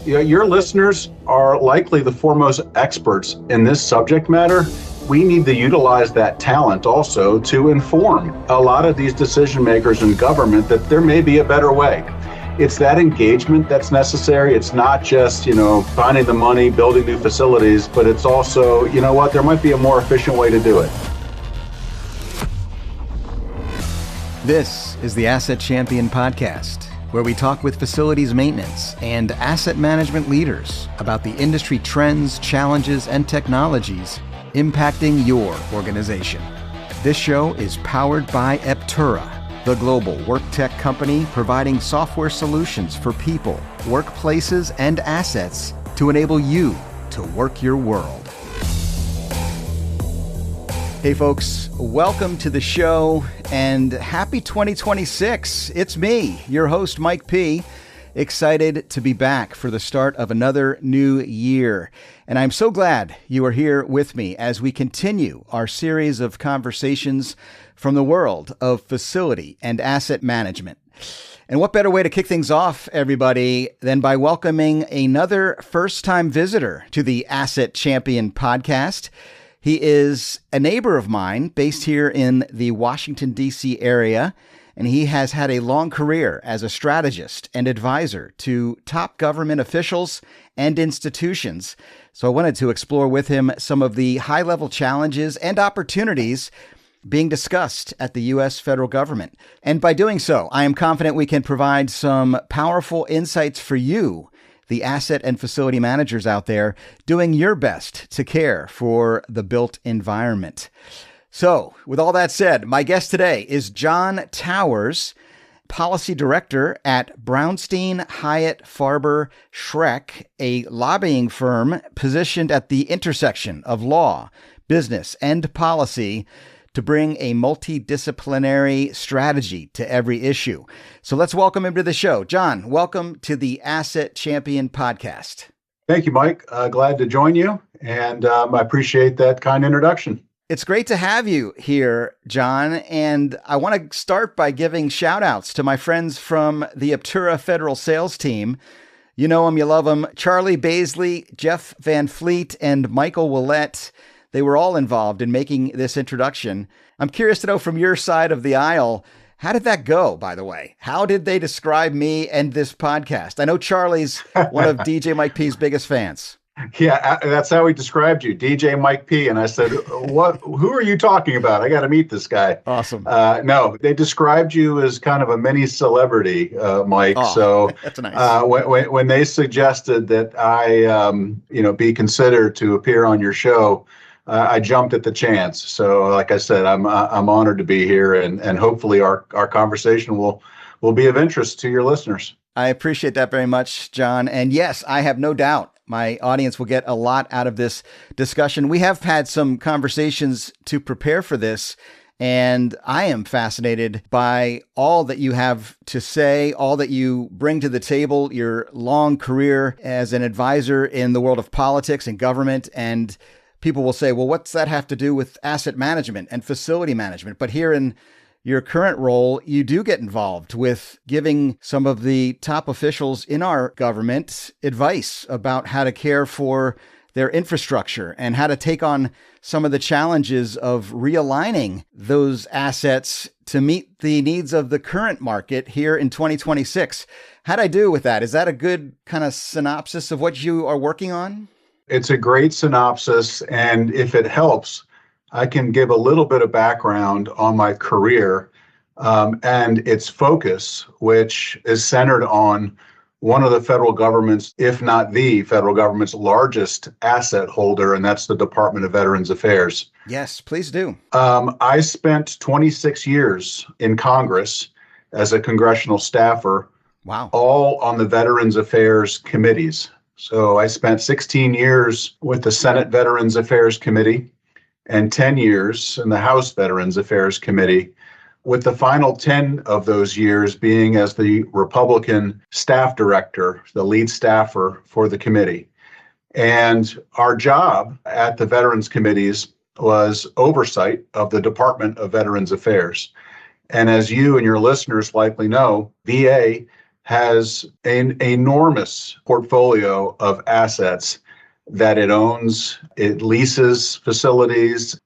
Your listeners are likely the foremost experts in this subject matter. We need to utilize that talent also to inform a lot of these decision makers in government that there may be a better way. It's that engagement that's necessary. It's not just, finding the money, building new facilities, but it's also, there might be a more efficient way to do it. This is the Asset Champion Podcast, where we talk with facilities maintenance and asset management leaders about the industry trends, challenges, and technologies impacting your organization. This show is powered by Eptura, the global worktech company providing software solutions for people, workplaces, and assets to enable you to work your world. Hey folks, welcome to the show and happy 2026. It's me, your host, Mike P. Excited to be back for the start of another new year. And I'm so glad you are here with me as we continue our series of conversations from the world of facility and asset management. And what better way to kick things off, everybody, than by welcoming another first-time visitor to the Asset Champion Podcast. He is a neighbor of mine based here in the Washington, D.C. area, and he has had a long career as a strategist and advisor to top government officials and institutions. So I wanted to explore with him some of the high-level challenges and opportunities being discussed at the U.S. federal government. And by doing so, I am confident we can provide some powerful insights for you, the asset and facility managers out there, doing your best to care for the built environment. So, with all that said, my guest today is Jon Towers, Policy Director at Brownstein Hyatt Farber Schreck, a lobbying firm positioned at the intersection of law, business, and policy to bring a multidisciplinary strategy to every issue. So let's welcome him to the show. Jon, welcome to the Asset Champion Podcast. Thank you, Mike. Glad to join you, and I appreciate that kind introduction. It's great to have you here, Jon, and I want to start by giving shout-outs to my friends from the Eptura Federal Sales Team. You know them, you love them. Charlie Baisley, Jeff Van Fleet, and Michael Willett. They were all involved in making this introduction. I'm curious to know from your side of the aisle, how did that go, by the way? How did they describe me and this podcast? I know Charlie's one of DJ Mike P's biggest fans. Yeah, that's how he described you, DJ Mike P. And I said, "What? Who are you talking about? I got to meet this guy." Awesome. No, they described you as kind of a mini celebrity, Mike. Oh, so that's nice. When they suggested that I, be considered to appear on your show, I jumped at the chance. So, like I said, I'm honored to be here, and hopefully our conversation will be of interest to your listeners. I appreciate that very much, Jon. And yes, I have no doubt my audience will get a lot out of this discussion. We have had some conversations to prepare for this, and I am fascinated by all that you have to say, all that you bring to the table, your long career as an advisor in the world of politics and government. And people will say, well, what's that have to do with asset management and facility management? But here in your current role, you do get involved with giving some of the top officials in our government advice about how to care for their infrastructure and how to take on some of the challenges of realigning those assets to meet the needs of the current market here in 2026. How'd I do with that? Is that a good kind of synopsis of what you are working on? It's a great synopsis, and if it helps, I can give a little bit of background on my career and its focus, which is centered on one of the federal government's, if not the federal government's largest asset holder, and that's the Department of Veterans Affairs. Yes, please do. I spent 26 years in Congress as a congressional staffer, Wow, all on the Veterans Affairs committees. So I spent 16 years with the Senate Veterans Affairs Committee and 10 years in the House Veterans Affairs Committee, with the final 10 of those years being as the Republican staff director, the lead staffer for the committee. And our job at the Veterans Committees was oversight of the Department of Veterans Affairs. And as you and your listeners likely know, VA has an enormous portfolio of assets that it owns. It leases facilities,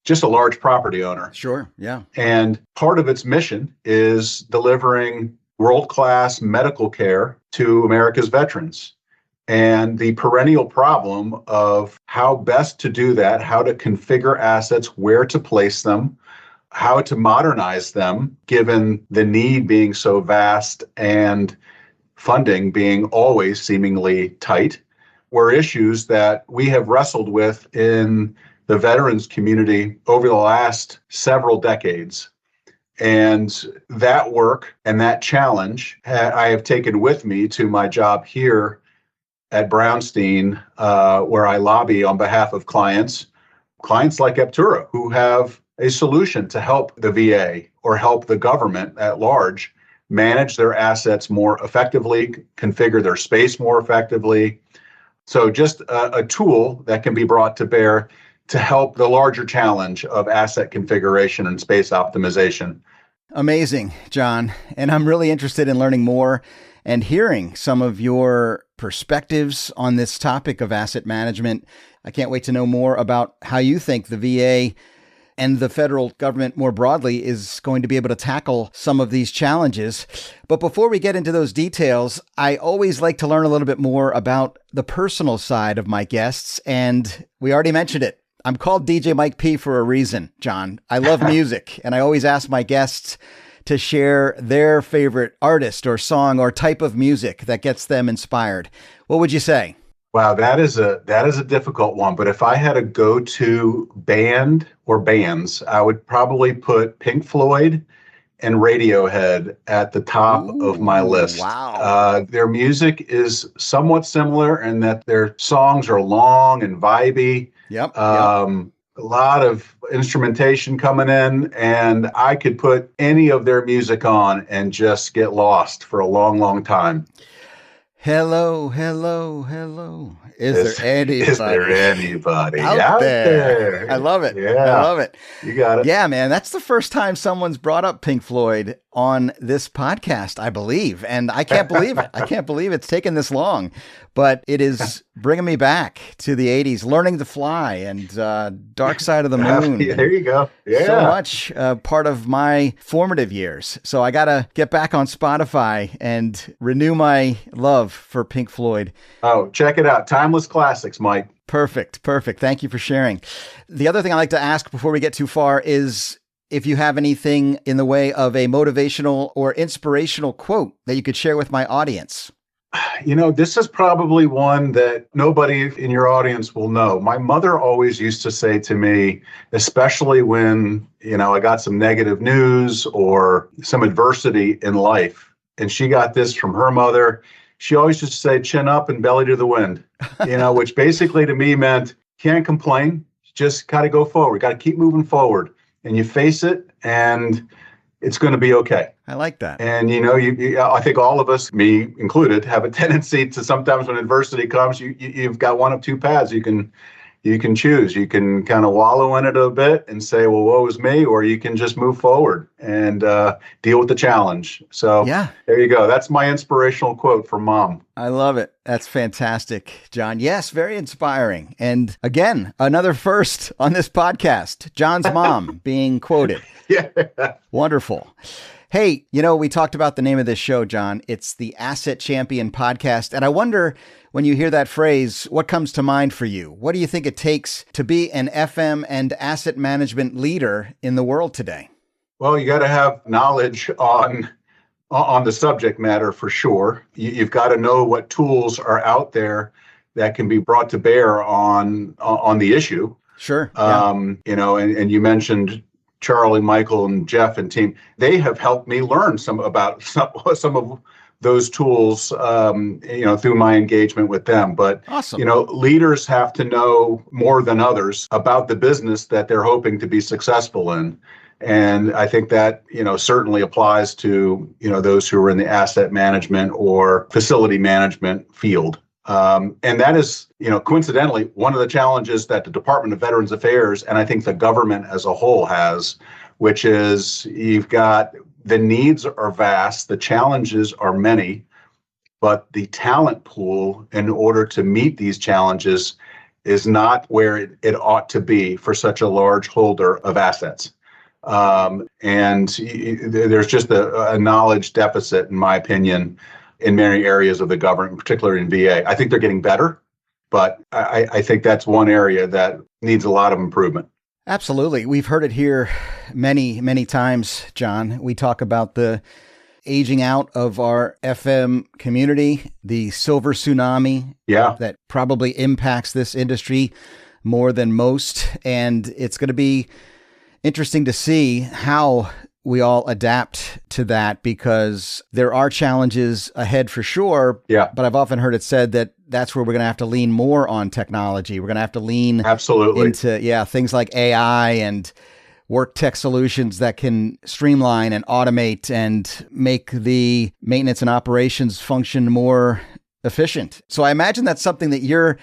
just a large property owner. Sure, yeah. And part of its mission is delivering world-class medical care to America's veterans. And the perennial problem of how best to do that, how to configure assets, where to place them, how to modernize them, given the need being so vast and funding being always seemingly tight, were issues that we have wrestled with in the veterans community over the last several decades. And that work and that challenge I have taken with me to my job here at Brownstein, where I lobby on behalf of clients like Eptura, who have a solution to help the VA or help the government at large manage their assets more effectively, configure their space more effectively. So just a tool that can be brought to bear to help the larger challenge of asset configuration and space optimization. Amazing, Jon. And I'm really interested in learning more and hearing some of your perspectives on this topic of asset management. I can't wait to know more about how you think the VA and the federal government more broadly is going to be able to tackle some of these challenges. But before we get into those details, I always like to learn a little bit more about the personal side of my guests. And we already mentioned it. I'm called DJ Mike P for a reason, Jon. I love music, and I always ask my guests to share their favorite artist or song or type of music that gets them inspired. What would you say? Wow, that is a difficult one. But if I had a go-to band or bands, I would probably put Pink Floyd and Radiohead at the top of my list. Wow. Their music is somewhat similar in that their songs are long and vibey. Yep. A lot of instrumentation coming in, and I could put any of their music on and just get lost for a long, long time. Hello, hello, hello. Is there anybody out there? I love it. Yeah. I love it. You got it. Yeah, man. That's the first time someone's brought up Pink Floyd on this podcast, I believe. And I can't believe it. I can't believe it's taken this long. But it is bringing me back to the 80s, Learning to Fly and Dark Side of the Moon. Yeah, there you go. Yeah. So much part of my formative years. So I got to get back on Spotify and renew my love for Pink Floyd. Oh, check it out. Timeless classics, Mike. Perfect. Thank you for sharing. The other thing I like to ask before we get too far is if you have anything in the way of a motivational or inspirational quote that you could share with my audience. You know, this is probably one that nobody in your audience will know. My mother always used to say to me, especially when, I got some negative news or some adversity in life, and she got this from her mother. She always used to say, chin up and belly to the wind, which basically to me meant can't complain, just got to go forward, got to keep moving forward, and you face it and it's going to be okay. I like that. And, I think all of us, me included, have a tendency to sometimes when adversity comes, you've got one of two paths you can choose. You can kind of wallow in it a bit and say, well, woe is me, or you can just move forward and deal with the challenge. So yeah, there you go. That's my inspirational quote from Mom. I love it. That's fantastic, Jon. Yes, very inspiring. And again, another first on this podcast, Jon's mom being quoted. Yeah. Wonderful. Hey, we talked about the name of this show, Jon. It's the Asset Champion Podcast. And I wonder, when you hear that phrase, what comes to mind for you? What do you think it takes to be an FM and asset management leader in the world today? Well, you got to have knowledge on the subject matter for sure. You've got to know what tools are out there that can be brought to bear on the issue. Sure. Yeah. And you mentioned Charlie, Michael, and Jeff and team. They have helped me learn some of those tools, through my engagement with them. But, awesome. Leaders have to know more than others about the business that they're hoping to be successful in. And I think that, certainly applies to, those who are in the asset management or facility management field. And that is, coincidentally, one of the challenges that the Department of Veterans Affairs and I think the government as a whole has, which is you've got the needs are vast, the challenges are many, but the talent pool in order to meet these challenges is not where it ought to be for such a large holder of assets. There's just a knowledge deficit, in my opinion, in many areas of the government, particularly in VA. I think they're getting better, but I think that's one area that needs a lot of improvement. Absolutely. We've heard it here many, many times, Jon. We talk about the aging out of our FM community, the silver tsunami that probably impacts this industry more than most. And it's going to be interesting to see how we all adapt to that, because there are challenges ahead for sure. Yeah. But I've often heard it said that that's where we're going to have to lean more on technology. We're going to have to lean into things like AI and worktech solutions that can streamline and automate and make the maintenance and operations function more efficient. So I imagine that's something that you're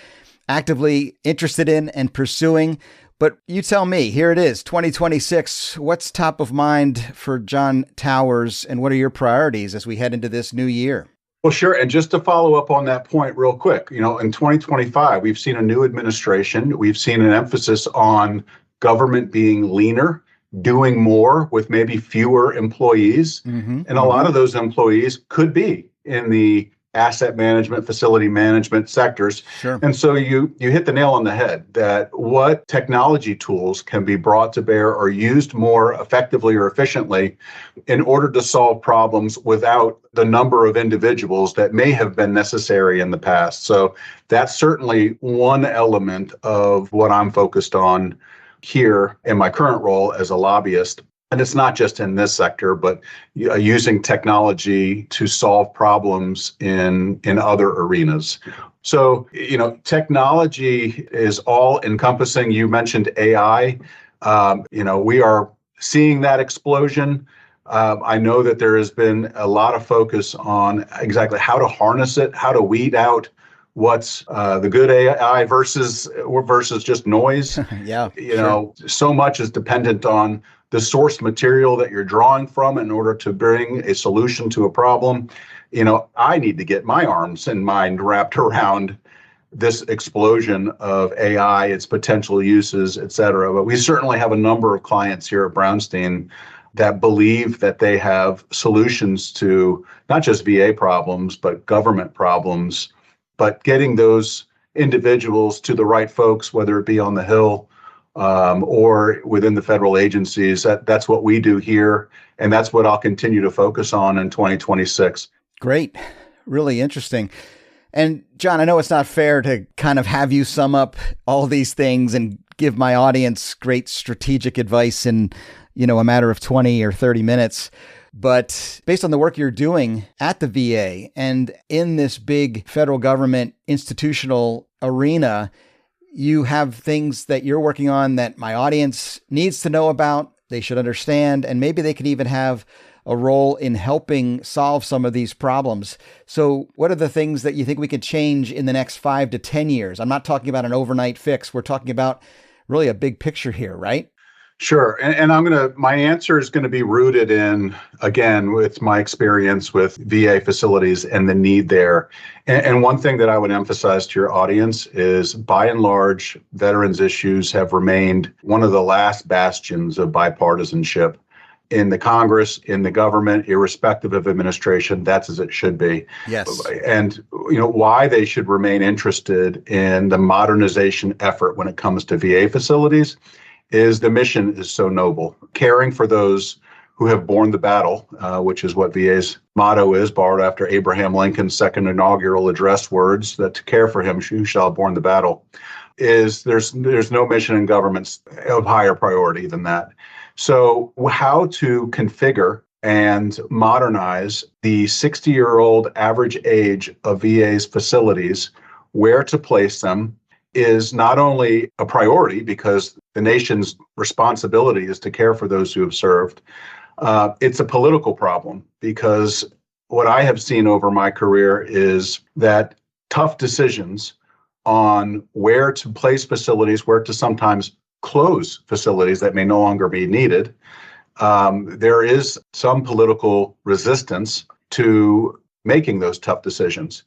actively interested in and pursuing. But you tell me, here it is, 2026. What's top of mind for Jon Towers, and what are your priorities as we head into this new year? Well, sure. And just to follow up on that point real quick, in 2025, we've seen a new administration. We've seen an emphasis on government being leaner, doing more with maybe fewer employees. And a lot of those employees could be in the asset management, facility management sectors. Sure. And so you hit the nail on the head that what technology tools can be brought to bear or used more effectively or efficiently in order to solve problems without the number of individuals that may have been necessary in the past. So that's certainly one element of what I'm focused on here in my current role as a lobbyist. And it's not just in this sector, but using technology to solve problems in other arenas. So, technology is all encompassing. You mentioned AI. We are seeing that explosion. I know that there has been a lot of focus on exactly how to harness it, how to weed out what's the good AI versus just noise. So much is dependent on the source material that you're drawing from in order to bring a solution to a problem. I need to get my arms and mind wrapped around this explosion of AI, its potential uses, et cetera. But we certainly have a number of clients here at Brownstein that believe that they have solutions to not just VA problems, but government problems. But getting those individuals to the right folks, whether it be on the Hill or within the federal agencies, that's what we do here. And that's what I'll continue to focus on in 2026. Great. Really interesting. And Jon, I know it's not fair to kind of have you sum up all these things and give my audience great strategic advice in, a matter of 20 or 30 minutes. But based on the work you're doing at the VA and in this big federal government institutional arena, you have things that you're working on that my audience needs to know about, they should understand, and maybe they can even have a role in helping solve some of these problems. So what are the things that you think we could change in the next 5 to 10 years? I'm not talking about an overnight fix. We're talking about really a big picture here, right? Sure. And my answer is going to be rooted in, again, with my experience with VA facilities and the need there. And one thing that I would emphasize to your audience is, by and large, veterans issues have remained one of the last bastions of bipartisanship in the Congress, in the government, irrespective of administration. That's as it should be. Yes. And why they should remain interested in the modernization effort when it comes to VA facilities is the mission is so noble. Caring for those who have borne the battle, which is what VA's motto is, borrowed after Abraham Lincoln's second inaugural address words, that to care for him who shall have borne the battle, is there's no mission in governments of higher priority than that. So how to configure and modernize the 60-year-old average age of VA's facilities, where to place them, is not only a priority because the nation's responsibility is to care for those who have served. It's a political problem because what I have seen over my career is that tough decisions on where to place facilities, where to sometimes close facilities that may no longer be needed, there is some political resistance to making those tough decisions.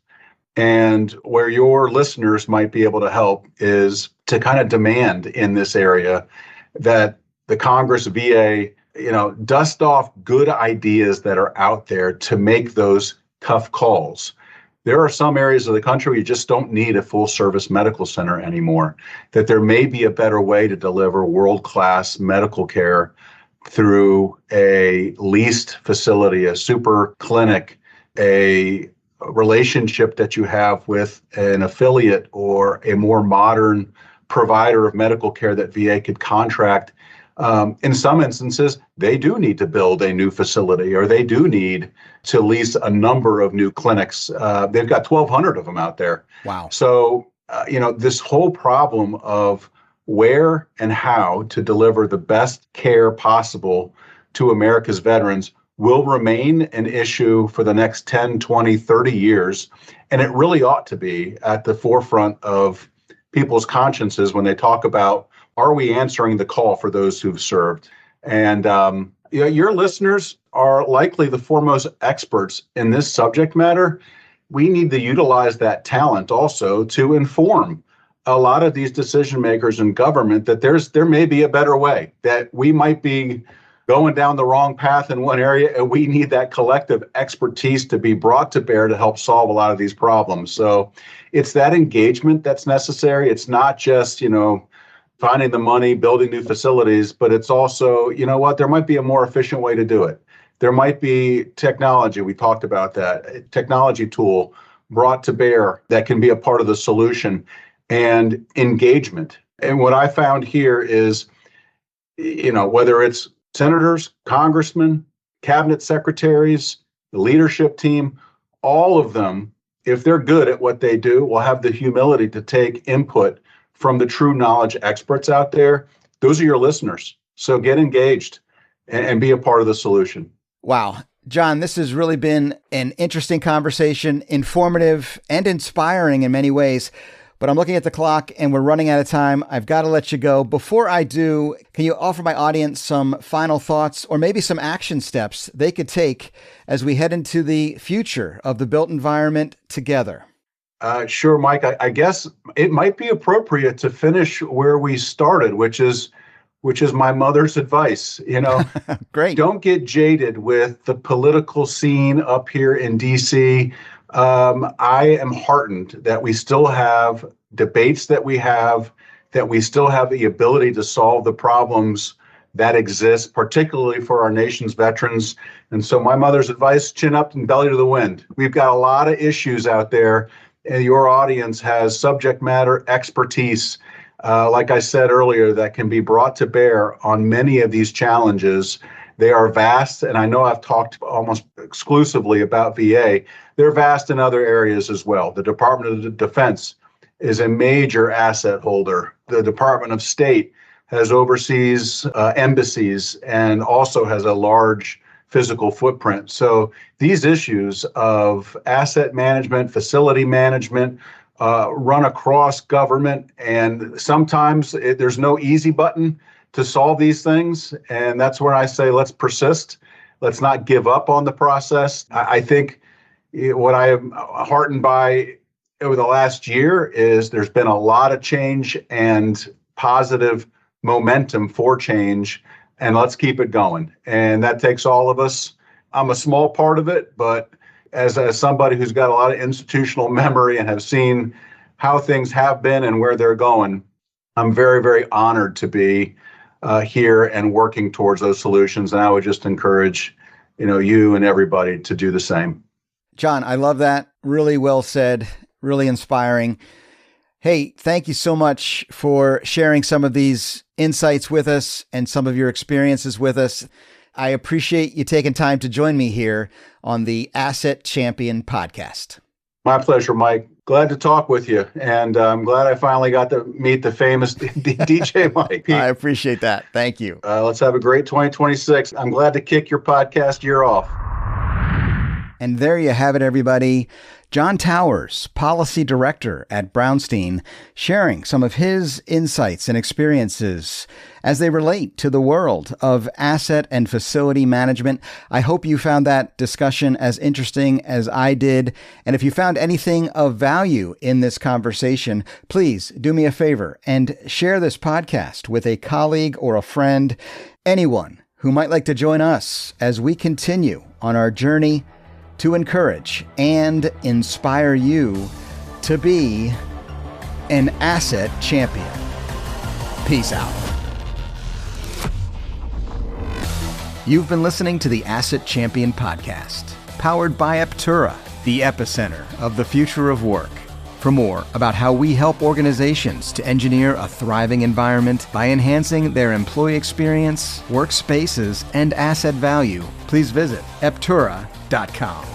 And where your listeners might be able to help is to kind of demand in this area that the Congress, VA, dust off good ideas that are out there to make those tough calls. There are some areas of the country where you just don't need a full service medical center anymore, that there may be a better way to deliver world-class medical care through a leased facility, a super clinic, a relationship that you have with an affiliate or a more modern provider of medical care that VA could contract. In some instances, they do need to build a new facility, or they do need to lease a number of new clinics. They've got 1,200 of them out there. Wow. So, this whole problem of where and how to deliver the best care possible to America's veterans will remain an issue for the next 10, 20, 30 years. And it really ought to be at the forefront of people's consciences when they talk about, are we answering the call for those who've served? And your listeners are likely the foremost experts in this subject matter. We need to utilize that talent also to inform a lot of these decision makers in government that there may be a better way, that we might be going down the wrong path in one area, and we need that collective expertise to be brought to bear to help solve a lot of these problems. So it's that engagement that's necessary. It's not just, finding the money, building new facilities, but it's also, there might be a more efficient way to do it. There might be technology. We talked about that, a technology tool brought to bear that can be a part of the solution, and engagement. And what I found here is, whether it's senators, congressmen, cabinet secretaries, the leadership team, all of them, if they're good at what they do, will have the humility to take input from the true knowledge experts out there. Those are your listeners. So get engaged and be a part of the solution. Wow. Jon, this has really been an interesting conversation, informative and inspiring in many ways. But I'm looking at the clock and we're running out of time. I've got to let you go. Before I do, can you offer my audience some final thoughts or maybe some action steps they could take as we head into the future of the built environment together? Sure, Mike. I guess it might be appropriate to finish where we started, which is my mother's advice. Great. Don't get jaded with the political scene up here in DC. I am heartened that we still have debates that we still have the ability to solve the problems that exist, particularly for our nation's veterans. And so my mother's advice, chin up and belly to the wind. We've got a lot of issues out there, and your audience has subject matter expertise, like I said earlier, that can be brought to bear on many of these challenges. They are vast, and I know I've talked almost exclusively about VA. They're vast in other areas as well. The Department of Defense is a major asset holder. The Department of State has overseas embassies and also has a large physical footprint. So these issues of asset management, facility management, run across government, and sometimes there's no easy button to solve these things. And that's where I say, let's persist. Let's not give up on the process. I think what I am heartened by over the last year is there's been a lot of change and positive momentum for change, and let's keep it going. And that takes all of us. I'm a small part of it, but as somebody who's got a lot of institutional memory and have seen how things have been and where they're going, I'm very, very honored to be here and working towards those solutions. And I would just encourage, you and everybody to do the same. Jon, I love that. Really well said. Really inspiring. Hey, thank you so much for sharing some of these insights with us and some of your experiences with us. I appreciate you taking time to join me here on the Asset Champion podcast. My pleasure, Mike. Glad to talk with you. And I'm glad I finally got to meet the famous DJ Mike. I appreciate that. Thank you. Let's have a great 2026. I'm glad to kick your podcast year off. And there you have it, everybody. Jon Towers, Policy Director at Brownstein, sharing some of his insights and experiences as they relate to the world of asset and facility management. I hope you found that discussion as interesting as I did. And if you found anything of value in this conversation, please do me a favor and share this podcast with a colleague or a friend, anyone who might like to join us as we continue on our journey to encourage and inspire you to be an asset champion. Peace out. You've been listening to the Asset Champion Podcast, powered by Aptura, the epicenter of the future of work. For more about how we help organizations to engineer a thriving environment by enhancing their employee experience, workspaces, and asset value, please visit aptura.com.